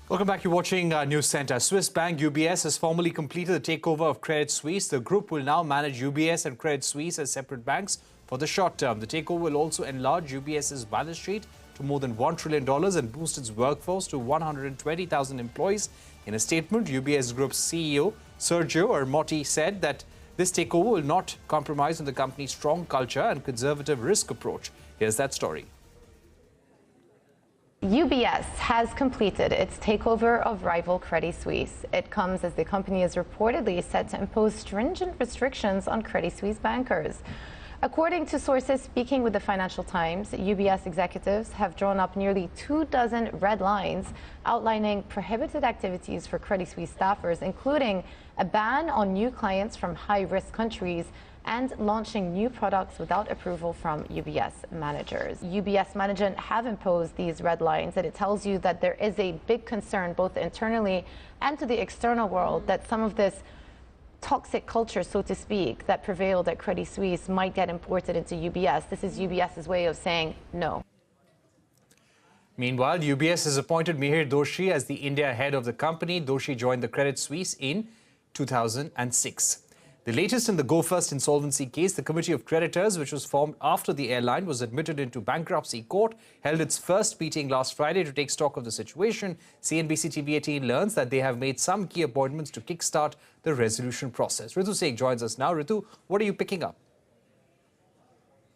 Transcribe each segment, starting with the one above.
Welcome back. You're watching NewsCentre. Swiss bank UBS has formally completed the takeover of Credit Suisse. The group will now manage UBS and Credit Suisse as separate banks for the short term. The takeover will also enlarge UBS's balance sheet to more than $1 trillion and boost its workforce to 120,000 employees. In a statement, UBS Group's CEO Sergio Ermotti said that this takeover will not compromise on the company's strong culture and conservative risk approach. Here's that story. UBS has completed its takeover of rival Credit Suisse. It comes as the company is reportedly set to impose stringent restrictions on Credit Suisse bankers. According to sources speaking with the Financial Times, UBS executives have drawn up nearly 24 red lines outlining prohibited activities for Credit Suisse staffers, including a ban on new clients from high-risk countries and launching new products without approval from UBS managers. UBS management have imposed these red lines, and it tells you that there is a big concern both internally and to the external world that some of this toxic culture, so to speak, that prevailed at Credit Suisse might get imported into UBS. This is UBS's way of saying no. Meanwhile, UBS has appointed Mihir Doshi as the India head of the company. Doshi joined the Credit Suisse in 2006. The latest in the Go First insolvency case, the Committee of Creditors, which was formed after the airline was admitted into bankruptcy court, held its first meeting last Friday to take stock of the situation. CNBC-TV18 learns that they have made some key appointments to kickstart the resolution process. Ritu Singh joins us now. Ritu, what are you picking up?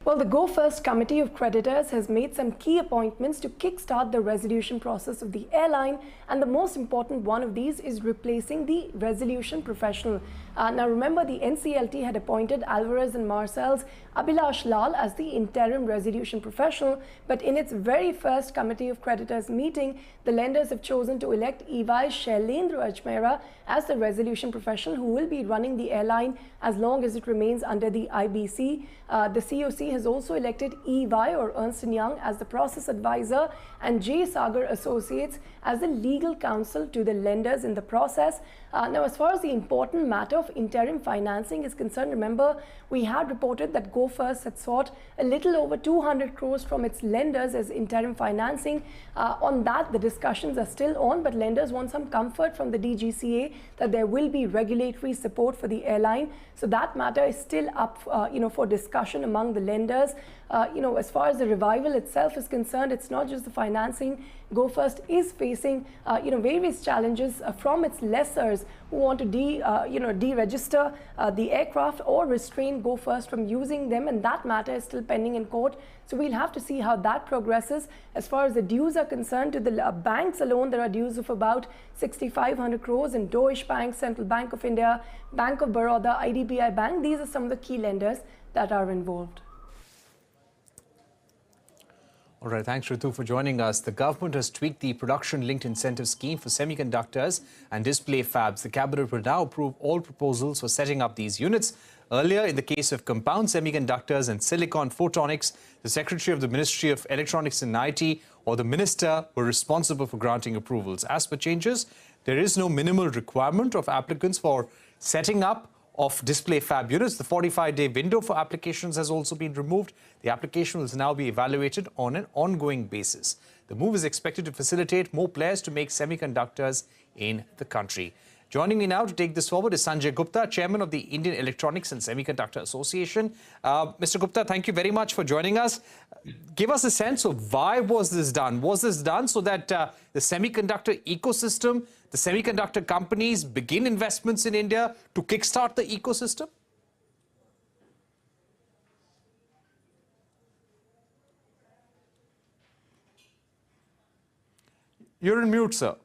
Well, the Go First Committee of Creditors has made some key appointments to kickstart the resolution process of the airline, and the most important one of these is replacing the resolution professional. Now, remember, the NCLT had appointed Alvarez and Marcel's Abhilash Lal as the interim resolution professional, but in its very first Committee of Creditors meeting, the lenders have chosen to elect EY Shailendra Ajmera as the resolution professional who will be running the airline as long as it remains under the IBC. The COC has also elected EY or Ernst & Young as the process advisor and J. Sagar Associates as the legal counsel to the lenders in the process. Now, as far as the important matter of interim financing is concerned, remember, we had reported that Go First had sought a little over 200 crores from its lenders as interim financing. On that, the discussions are still on, but lenders want some comfort from the DGCA that there will be regulatory support for the airline. So that matter is still up, for discussion among the lenders. As far as the revival itself is concerned, it's not just the financing. Go First is facing, various challenges from its lessors who want to deregister the aircraft or restrain Go First from using them, and that matter is still pending in court. So we'll have to see how that progresses. As far as the dues are concerned, to the banks alone, there are dues of about 6,500 crores in Deutsche Bank, Central Bank of India, Bank of Baroda, IDBI Bank. These are some of the key lenders that are involved. All right, thanks, Ritu, for joining us. The government has tweaked the production-linked incentive scheme for semiconductors and display fabs. The cabinet will now approve all proposals for setting up these units. Earlier, in the case of compound semiconductors and silicon photonics, the Secretary of the Ministry of Electronics and IT or the Minister were responsible for granting approvals. As per changes, there is no minimal requirement of applicants for setting up of display fab units. The 45-day window for applications has also been removed. The application will now be evaluated on an ongoing basis. The move is expected to facilitate more players to make semiconductors in the country. Joining me now to take this forward is Sanjay Gupta, Chairman of the Indian Electronics and Semiconductor Association. Mr. Gupta, thank you very much for joining us. Give us a sense of why was this done? Was this done so that the semiconductor ecosystem, the semiconductor companies begin investments in India to kickstart the ecosystem? You're on mute, sir.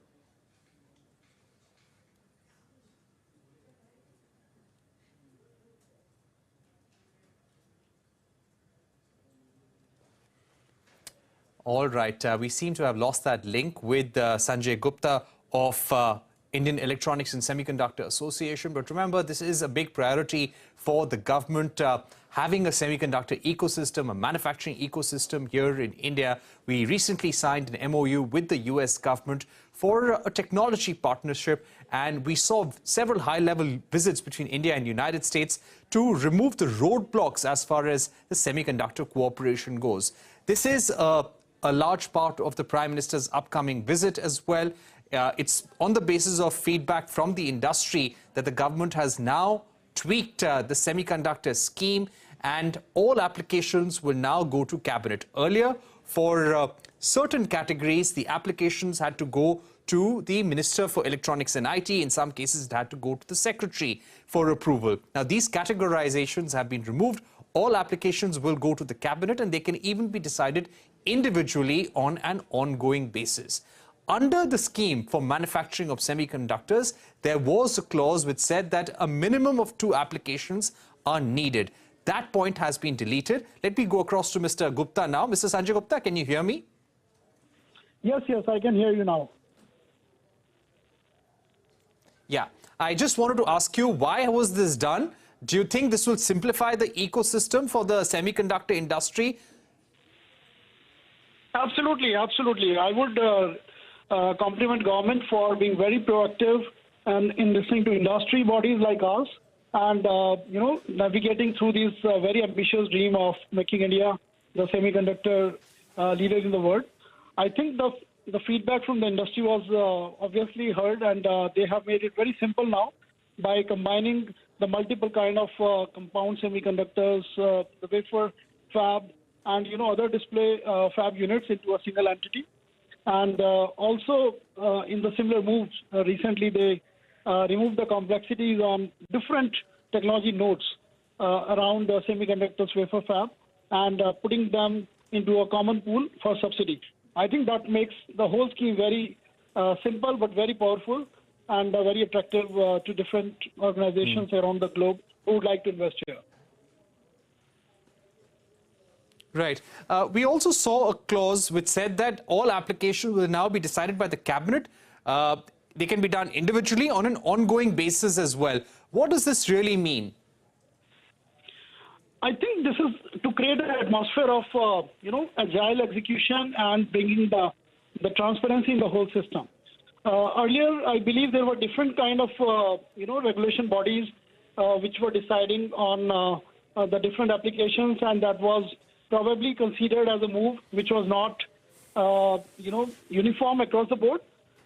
All right, we seem to have lost that link with Sanjay Gupta of Indian Electronics and Semiconductor Association. But remember, this is a big priority for the government, having a semiconductor ecosystem, a manufacturing ecosystem here in India. We recently signed an MOU with the US government for a technology partnership, and we saw several high-level visits between India and United States to remove the roadblocks as far as the semiconductor cooperation goes. This is a large part of the Prime Minister's upcoming visit as well. it's on the basis of feedback from the industry that the government has now tweaked the semiconductor scheme, and all applications will now go to cabinet. Earlier, for certain categories, the applications had to go to the Minister for Electronics and IT. In some cases, it had to go to the Secretary for approval. Now, these categorizations have been removed. All applications will go to the cabinet, and they can even be decided individually on an ongoing basis. Under the scheme for manufacturing of semiconductors, there was a clause which said that a minimum of 2 applications are needed. That point has been deleted. Let me go across to Mr. Gupta now. Mr. Sanjay Gupta, can you hear me? Yes, I can hear you now. Yeah, I just wanted to ask you, why was this done? Do you think this will simplify the ecosystem for the semiconductor industry? Absolutely. I would compliment government for being very proactive and in listening to industry bodies like us, and navigating through this very ambitious dream of making India the semiconductor leader in the world. I think the feedback from the industry was obviously heard, and they have made it very simple now by combining the multiple kind of compound semiconductors, the wafer fab, and other display fab units into a single entity. And also in the similar moves, recently they removed the complexities on different technology nodes around the semiconductors wafer fab, and putting them into a common pool for subsidy. I think that makes the whole scheme very simple but very powerful, and very attractive to different organizations around the globe who would like to invest here. Right. We also saw a clause which said that all applications will now be decided by the cabinet. They can be done individually on an ongoing basis as well. What does this really mean? I think this is to create an atmosphere of agile execution and bringing the transparency in the whole system. Earlier, I believe there were different kind of regulation bodies which were deciding on the different applications, and that was probably considered as a move which was not uniform across the board,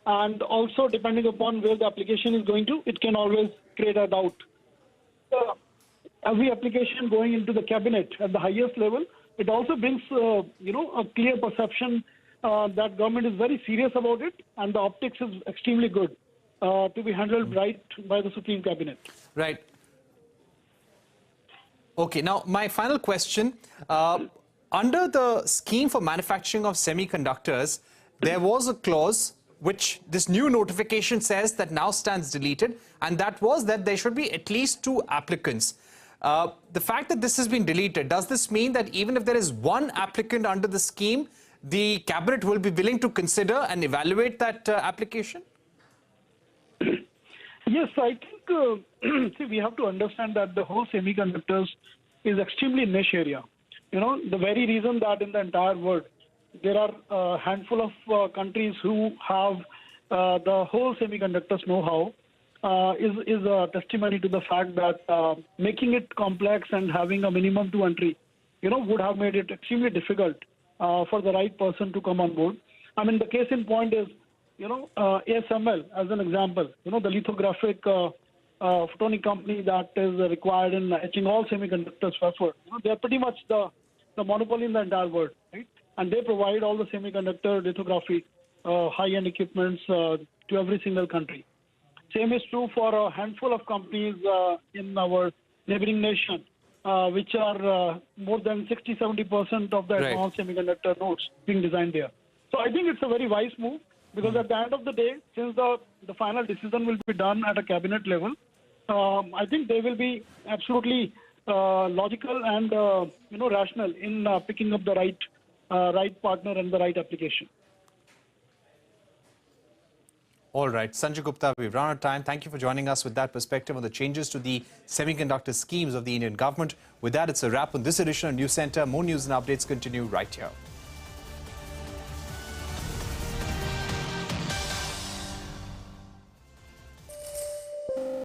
and also depending upon where the application is going to, it can always create a doubt. Every application going into the cabinet at the highest level, it also brings a clear perception that government is very serious about it, and the optics is extremely good to be handled right by the Supreme Cabinet. Right. Okay, now my final question. Under the scheme for manufacturing of semiconductors, there was a clause which this new notification says that now stands deleted, and that was that there should be at least 2 applicants. The fact that this has been deleted, does this mean that even if there is 1 applicant under the scheme, the cabinet will be willing to consider and evaluate that application? Yes, I think see, we have to understand that the whole semiconductors is extremely niche area. The very reason that in the entire world there are a handful of countries who have the whole semiconductors know-how is a testimony to the fact that making it complex and having a minimum to entry, would have made it extremely difficult for the right person to come on board. I mean, the case in point is, ASML as an example, the lithographic photonic company that is required in etching all semiconductors wafer. They are pretty much the monopoly in the entire world, right? And they provide all the semiconductor lithography, high-end equipments to every single country. Same is true for a handful of companies in our neighboring nation, which are more than 60-70% of the advanced semiconductor nodes being designed there. So I think it's a very wise move, because at the end of the day, since the final decision will be done at a cabinet level, I think they will be absolutely logical and rational in picking up the right partner and the right application. All right, Sanjay Gupta, we've run out of time. Thank you for joining us with that perspective on the changes to the semiconductor schemes of the Indian government. With that, it's a wrap on this edition of NewsCentre. More news and updates continue right here.